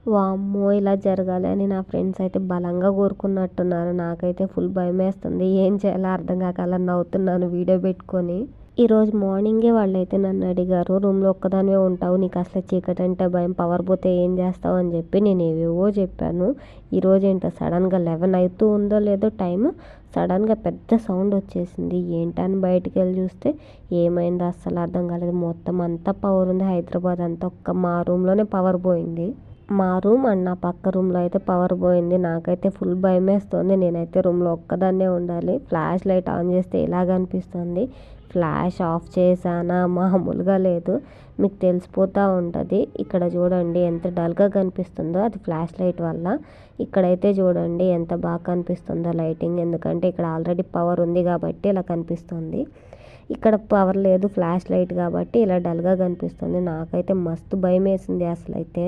వామ్మో! ఇలా జరగాలి అని నా ఫ్రెండ్స్ అయితే బలంగా కోరుకున్నట్టున్నారు. నాకైతే ఫుల్ భయమేస్తుంది. ఏం చేయాలో అర్థం కాక అలా నవ్వుతున్నాను వీడియో పెట్టుకొని. ఈరోజు మార్నింగే వాళ్ళైతే నన్ను అడిగారు, రూమ్‌లో ఒక్కదానివే ఉంటావు. నీకు అసలే చీకటంటే భయం. పవర్ పోతే ఏం చేస్తావు అని చెప్పి నేను ఏవేవో చెప్పాను. ఈరోజేంటో సడన్‌గా 11 అవుతూ ఉందో లేదో టైము, సడన్‌గా పెద్ద సౌండ్ వచ్చేసింది. ఏంటని బయటికెళ్ళి చూస్తే ఏమైందో అస్సలు అర్థం కాలేదు. మొత్తం అంతా పవర్ ఉంది. హైదరాబాద్ అంతా ఒక్క మా రూమ్‌లోనే పవర్ పోయింది. మా రూమ్ అండ్ నా పక్క రూమ్‌లో అయితే పవర్ పోయింది. నాకైతే ఫుల్ భయమేస్తుంది. నేనైతే రూమ్‌లో ఒక్కదాన్నే ఉండాలి. ఫ్లాష్ లైట్ ఆన్ చేస్తే ఇలాగ అనిపిస్తుంది. ఫ్లాష్ ఆఫ్ చేశానా మామూలుగా లేదు. మీకు తెలిసిపోతూ ఉంటుంది. ఇక్కడ చూడండి ఎంత డల్‌గా కనిపిస్తుందో, అది ఫ్లాష్ లైట్ వల్ల. ఇక్కడైతే చూడండి ఎంత బాగా కనిపిస్తుందో లైటింగ్. ఎందుకంటే ఇక్కడ ఆల్రెడీ పవర్ ఉంది కాబట్టి ఇలా కనిపిస్తుంది. ఇక్కడ పవర్ లేదు, ఫ్లాష్ లైట్ కాబట్టి ఇలా డల్‌గా కనిపిస్తుంది. నాకైతే మస్తు భయమేసింది అసలైతే.